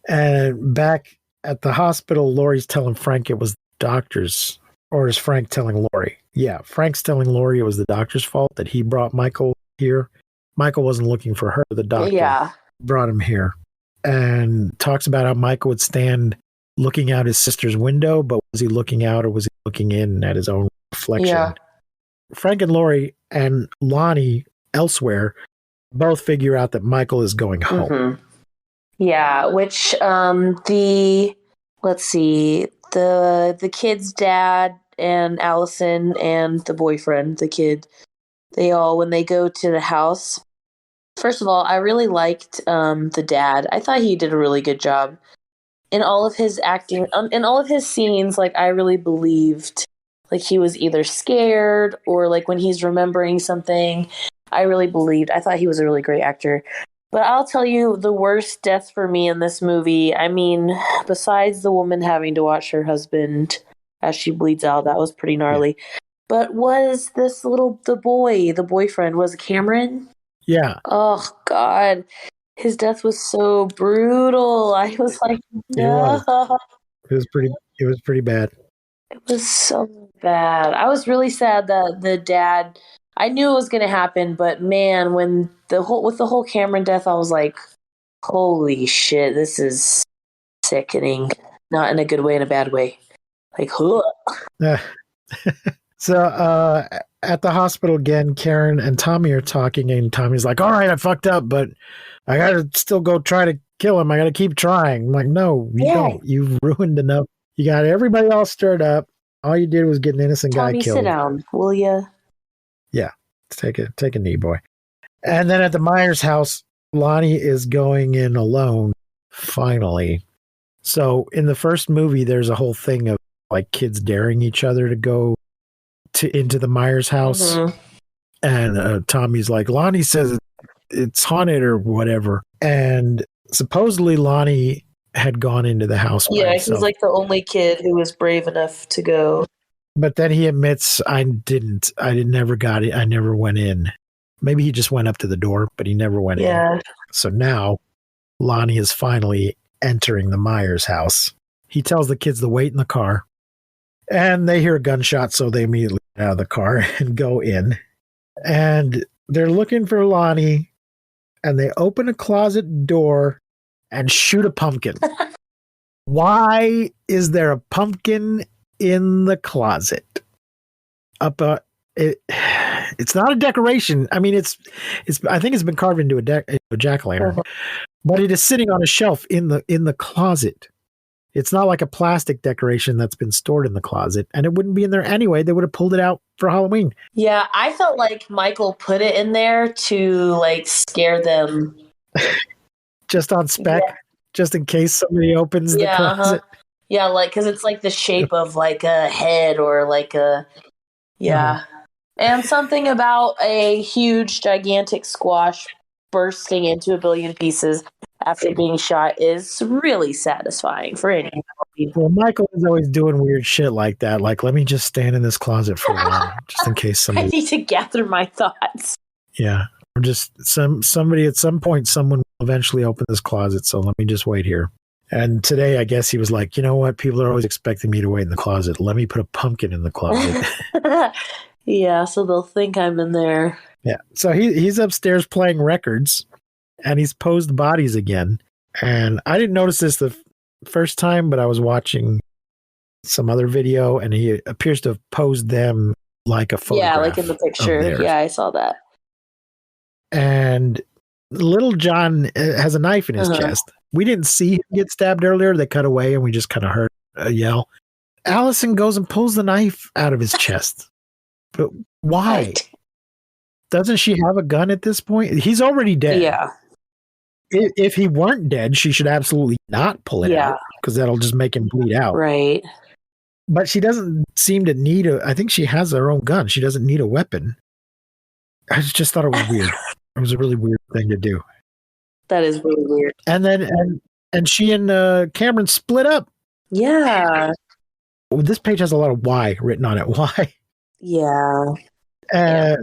And back at the hospital, Laurie's telling Frank it was the doctor's, or is Frank telling Laurie? Yeah, Frank's telling Laurie it was the doctor's fault that he brought Michael here. Michael wasn't looking for her. The doctor brought him here. And talks about how Michael would stand looking out his sister's window, but was he looking out or was he looking in at his own reflection? Yeah. Frank and Laurie and Lonnie elsewhere both figure out that Michael is going home. Mm-hmm. Yeah, which let's see, the kid's dad and Allison and the boyfriend, the kid, they all, when they go to the house, first of all, I really liked the dad. I thought he did a really good job in all of his acting, in all of his scenes. Like, I really believed, like, he was either scared or, like, when he's remembering something, I really believed. I thought he was a really great actor. But I'll tell you, the worst death for me in this movie, I mean, besides the woman having to watch her husband as she bleeds out, that was pretty gnarly. Yeah. But was this the boyfriend, was it Cameron? Yeah. Oh, God. His death was so brutal. I was like, no. It was pretty bad. It was so bad. I was really sad that the dad, I knew it was going to happen, but man, when with the whole Cameron death, I was like, holy shit, this is sickening. Not in a good way, in a bad way. Like, So at the hospital again, Karen and Tommy are talking, and Tommy's like, all right, I fucked up, but I got to still go try to kill him. I got to keep trying. I'm like, no, you don't. You've ruined enough. You got everybody all stirred up. All you did was get an innocent guy killed. Tommy, sit down, will you? Yeah, take a knee, boy. And then at the Myers house, Lonnie is going in alone, finally. So in the first movie, there's a whole thing of like kids daring each other to go into the Myers house. Mm-hmm. And Tommy's like, Lonnie says it's haunted or whatever. And supposedly Lonnie had gone into the house. Yeah, he's like the only kid who was brave enough to go. But then he admits, I never got it. I never went in. Maybe he just went up to the door, but he never went in. So now Lonnie is finally entering the Myers house. He tells the kids to wait in the car, and they hear a gunshot, so they immediately get out of the car and go in. And they're looking for Lonnie, and they open a closet door and shoot a pumpkin. Why is there a pumpkin in the closet? It's not a decoration. I mean, it's. I think it's been carved into a jack-o'-lantern, but it is sitting on a shelf in the closet. It's not like a plastic decoration that's been stored in the closet, and it wouldn't be in there anyway. They would have pulled it out for Halloween. Yeah, I felt like Michael put it in there to like scare them, just on spec, just in case somebody opens the closet. Yeah, like because it's like the shape of like a head or like a and something about a huge, gigantic squash bursting into a billion pieces after being shot is really satisfying for anyone. Well, Michael is always doing weird shit like that. Like, let me just stand in this closet for a while, just in case somebody. I need to gather my thoughts. Yeah, or just somebody at some point, someone will eventually open this closet. So let me just wait here. And today, I guess he was like, you know what? People are always expecting me to wait in the closet. Let me put a pumpkin in the closet. Yeah, so they'll think I'm in there. Yeah, so he's upstairs playing records, and he's posed bodies again. And I didn't notice this the first time, but I was watching some other video, and he appears to have posed them like a photograph. Yeah, like in the picture. Yeah, I saw that. And little John has a knife in his chest. We didn't see him get stabbed earlier. They cut away, and we just kind of heard a yell. Allison goes and pulls the knife out of his chest. But why? Right. Doesn't she have a gun at this point? He's already dead. Yeah. If he weren't dead, she should absolutely not pull it out, because that'll just make him bleed out. Right. But she doesn't seem to need I think she has her own gun. She doesn't need a weapon. I just thought it was weird. It was a really weird thing to do. That is really weird. And then and she and Cameron split up. Yeah. This page has a lot of why written on it. Why? Yeah. They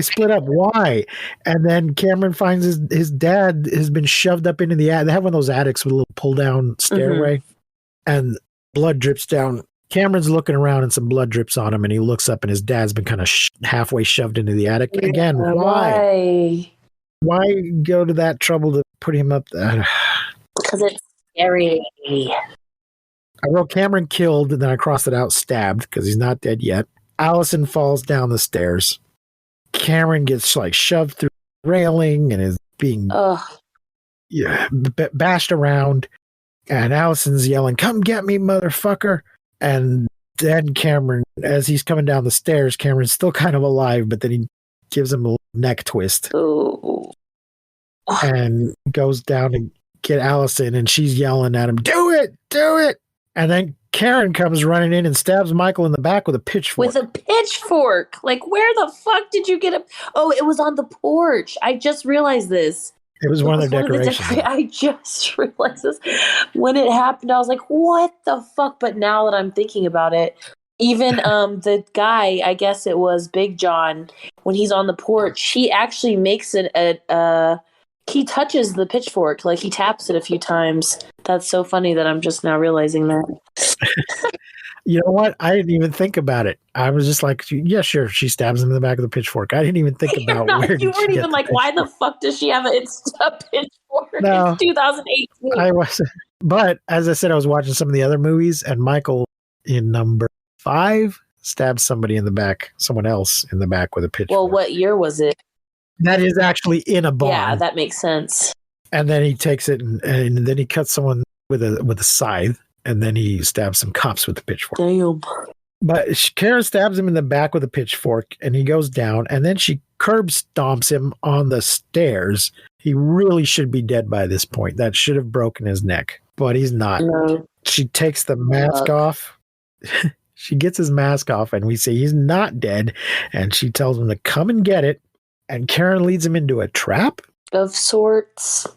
split up. Why? And then Cameron finds his dad has been shoved up into the attic. They have one of those attics with a little pull down stairway, and blood drips down. Cameron's looking around and some blood drips on him, and he looks up and his dad's been kind of halfway shoved into the attic. Again, why? Why go to that trouble to put him up there? Because it's scary. I wrote Cameron killed, and then I crossed it out stabbed because he's not dead yet. Allison falls down the stairs. Cameron gets like shoved through the railing and is being bashed around. And Allison's yelling, "Come get me, motherfucker!" And then Cameron, as he's coming down the stairs, Cameron's still kind of alive, but then he gives him a neck twist. And goes down to get Allison, and she's yelling at him, "Do it! Do it!" And then Karen comes running in and stabs Michael in the back with a pitchfork. With a pitchfork? Like, where the fuck did you get a... Oh, it was on the porch. I just realized this. It was one of their decorations. I just realized this. When it happened, I was like, what the fuck? But now that I'm thinking about it, even the guy, I guess it was Big John, when he's on the porch, he actually makes it he touches the pitchfork, like he taps it a few times. That's so funny that I'm just now realizing that. You know what? I didn't even think about it. I was just like, yeah, sure. She stabs him in the back of the pitchfork. I didn't even think about where you weren't even like, why the fuck does she have a pitchfork? No, it's 2018. I wasn't. But as I said, I was watching some of the other movies, and Michael in number 5 stabs somebody in the back, someone else in the back with a pitchfork. Well, what year was it? That is actually in a barn. Yeah, that makes sense. And then he takes it and then he cuts someone with a scythe, and then he stabs some cops with a pitchfork. Damn. But Karen stabs him in the back with a pitchfork, and he goes down, and then she curb stomps him on the stairs. He really should be dead by this point. That should have broken his neck, but he's not. No. She takes the mask off. She gets his mask off, and we say he's not dead, and she tells him to come and get it. And Karen leads him into a trap? Of sorts.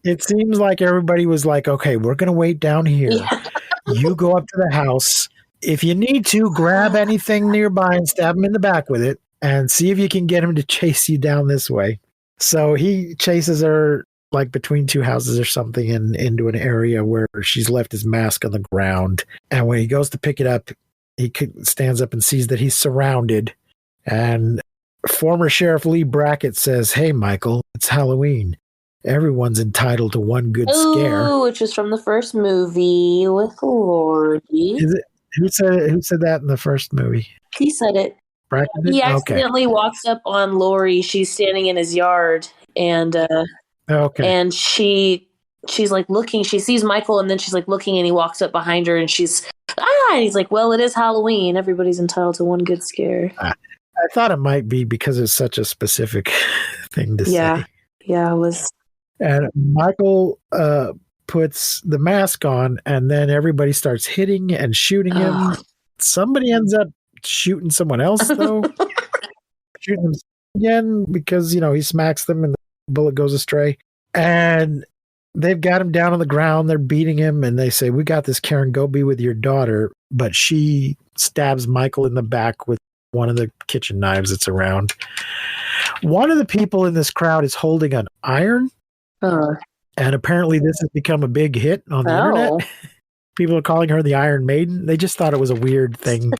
It seems like everybody was like, okay, we're going to wait down here. Yeah. You go up to the house. If you need to, grab anything nearby and stab him in the back with it and see if you can get him to chase you down this way. So he chases her like between two houses or something and into an area where she's left his mask on the ground. And when he goes to pick it up, he stands up and sees that he's surrounded. And former Sheriff Lee Brackett says, "Hey, Michael, it's Halloween. Everyone's entitled to one good scare." Which is from the first movie with Lordy. Is it? Who said that in the first movie? He said it. Brackett did? He accidentally walks up on Lori. She's standing in his yard, and and she's like looking. She sees Michael, and then she's like looking, and he walks up behind her, and she's and he's like, "Well, it is Halloween. Everybody's entitled to one good scare." I thought it might be because it's such a specific thing to say. Yeah, it was. And Michael puts the mask on, and then everybody starts hitting and shooting him. Somebody ends up shooting someone else, though. Shooting him again because, he smacks them and the bullet goes astray. And they've got him down on the ground. They're beating him, and they say, "We got this, Karen. Go be with your daughter." But she stabs Michael in the back with one of the kitchen knives that's around. One of the people in this crowd is holding an iron. And apparently this has become a big hit on the internet. People are calling her the Iron Maiden. They just thought it was a weird thing.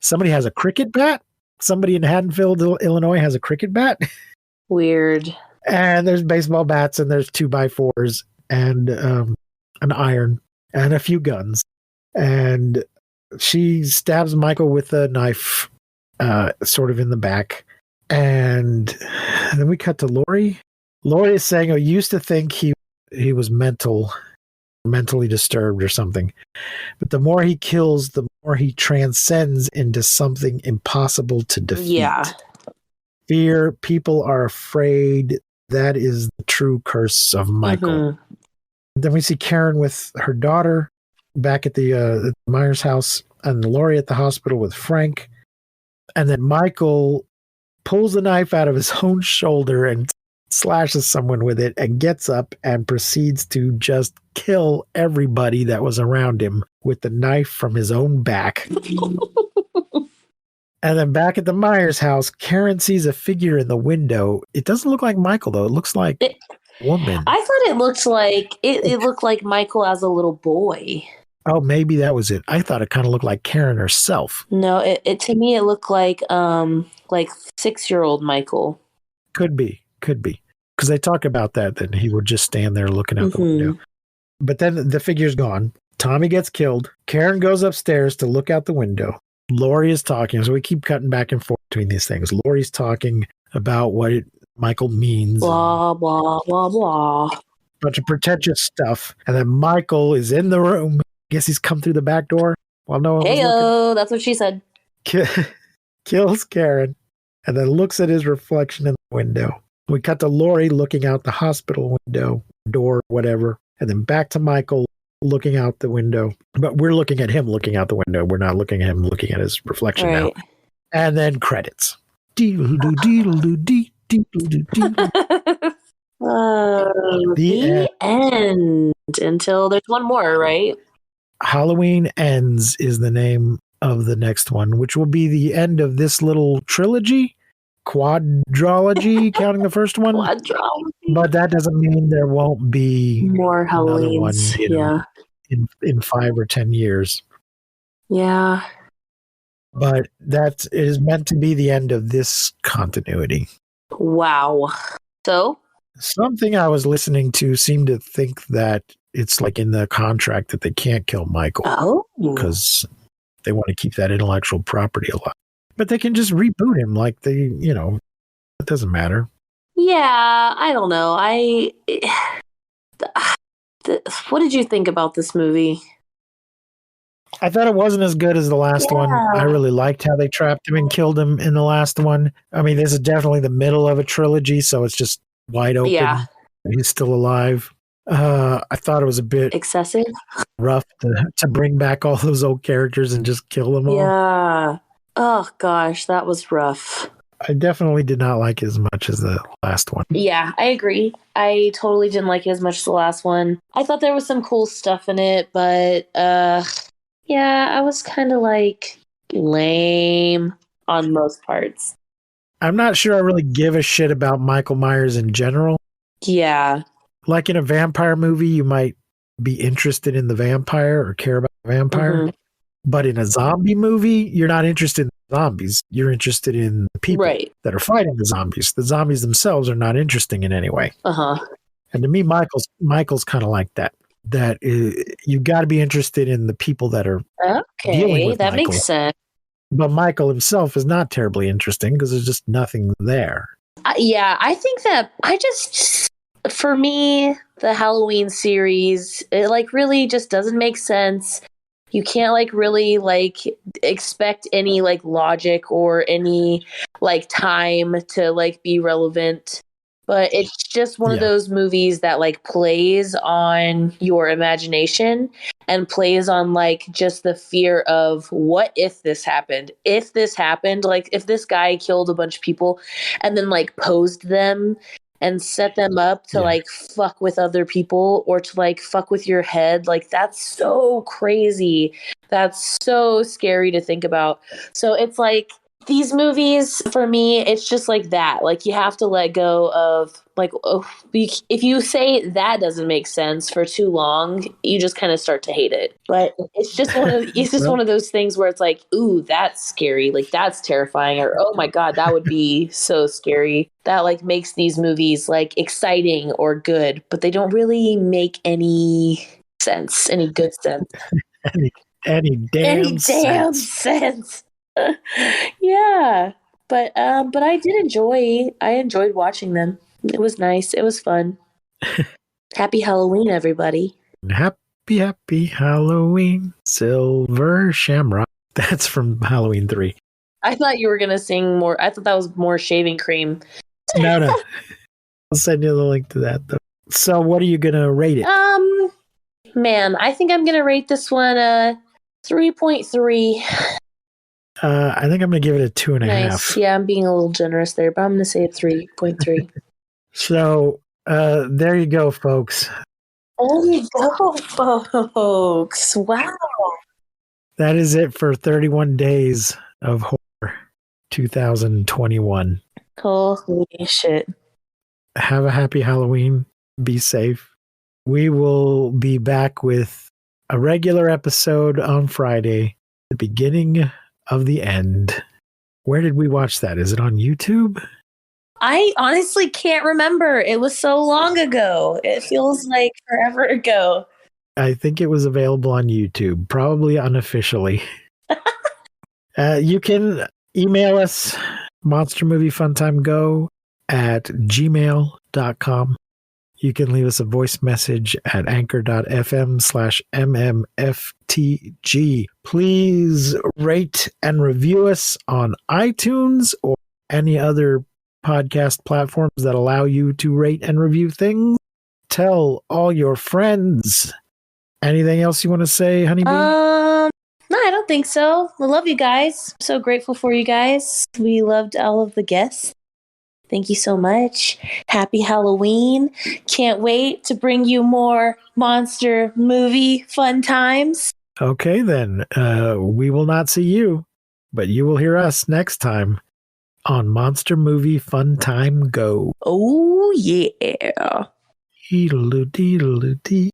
Somebody has a cricket bat. Somebody in Haddonfield, Illinois has a cricket bat. Weird. And there's baseball bats, and there's 2x4s and an iron and a few guns. And she stabs Michael with a knife sort of in the back. And then we cut to Lori. Lori is saying, "I used to think he was mentally disturbed or something. But the more he kills, the more he transcends into something impossible to defeat. Yeah. Fear, people are afraid. That is the true curse of Michael." Mm-hmm. Then we see Karen with her daughter back at the Myers house, and Lori at the hospital with Frank. And then Michael pulls a knife out of his own shoulder and slashes someone with it, and gets up and proceeds to just kill everybody that was around him with the knife from his own back. And then back at the Myers house, Karen sees a figure in the window. It doesn't look like Michael, though. It looks like a woman. I thought it looked like it looked like Michael as a little boy. Oh, maybe that was it. I thought it kind of looked like Karen herself. No, it to me it looked like 6-year-old Michael. Could be. Because they talk about that he would just stand there looking out the window. But then the figure's gone. Tommy gets killed. Karen goes upstairs to look out the window. Laurie is talking, so we keep cutting back and forth between these things. Laurie's talking about what Michael means. Blah, blah, blah, blah. Bunch of pretentious stuff. And then Michael is in the room. I guess he's come through the back door while no one was looking. Heyo, that's what she said. Kills Karen and then looks at his reflection in the window. We cut to Laurie looking out the hospital window, door, whatever. And then back to Michael looking out the window. But we're looking at him looking out the window. We're not looking at him looking at his reflection now. And then credits. The end. Until there's one more, right? Halloween Ends is the name of the next one, which will be the end of this little trilogy. Quadrology, counting the first one. Quadrology. But that doesn't mean there won't be more Halloweens. In 5 or 10 years. Yeah. But that is meant to be the end of this continuity. Wow. So? Something I was listening to seemed to think that it's like in the contract that they can't kill Michael. Oh. Because they want to keep that intellectual property alive. But they can just reboot him like it doesn't matter. Yeah, I don't know. What did you think about this movie? I thought it wasn't as good as the last one. I really liked how they trapped him and killed him in the last one. I mean, this is definitely the middle of a trilogy, so it's just wide open. Yeah. He's still alive. I thought it was a bit excessive, rough to bring back all those old characters and just kill them all. Yeah. Oh, gosh, that was rough. I definitely did not like it as much as the last one. Yeah, I agree. I totally didn't like it as much as the last one. I thought there was some cool stuff in it, but yeah, I was kind of like lame on most parts. I'm not sure I really give a shit about Michael Myers in general. Yeah. Like in a vampire movie, you might be interested in the vampire or care about the vampire. Mm-hmm. But in a zombie movie, you're not interested in zombies. You're interested in the people that are fighting the zombies. The zombies themselves are not interesting in any way. Uh-huh. And to me, Michael's kind of like that. That you got to be interested in the people that are dealing with that Michael. Makes sense. But Michael himself is not terribly interesting because there's just nothing there. Yeah, I think that for me, the Halloween series, it really just doesn't make sense. You can't really expect any logic or any time to be relevant. But it's just one of those movies that plays on your imagination and plays on just the fear of what if this happened? If this happened, if this guy killed a bunch of people and then posed them and set them up to fuck with other people or to fuck with your head. That's so crazy. That's so scary to think about. So it's these movies for me, it's just that. You have to let go of if you say that doesn't make sense for too long, you just kind of start to hate it. But it's just one of those things where it's ooh, that's scary, that's terrifying, or oh my god, that would be so scary. That makes these movies exciting or good, but they don't really make any sense, any good sense. any damn sense. Yeah, but I enjoyed watching them. It was nice. It was fun. Happy Halloween, everybody. Happy Halloween, Silver Shamrock. That's from Halloween 3. I thought you were going to sing more. I thought that was more Shaving Cream. No. I'll send you the link to that, though. So what are you going to rate it? Man, I think I'm going to rate this one 3.3. I think I'm going to give it a 2.5. Nice. Yeah, I'm being a little generous there, but I'm going to say a 3.3. So there you go, folks. There you go, folks. Wow. That is it for 31 Days of Horror 2021. Holy shit. Have a happy Halloween. Be safe. We will be back with a regular episode on Friday, the beginning of the end. Where did we watch that? Is it on YouTube? I honestly can't remember. It was so long ago. It feels like forever ago. I think it was available on YouTube, probably unofficially. You can email us, monstermoviefuntimego@gmail.com. You can leave us a voice message at anchor.fm/mmftg. Please rate and review us on iTunes or any other podcast platforms that allow you to rate and review things. Tell all your friends. Anything else you want to say, Honeybee? No, I don't think so. I love you guys. I'm so grateful for you guys. We loved all of the guests. Thank you so much. Happy Halloween. Can't wait to bring you more monster movie fun times. Okay, then. We will not see you, but you will hear us next time on Monster Movie Fun Time Go. Oh, yeah. Deedle-doo, deedle-doo, dee.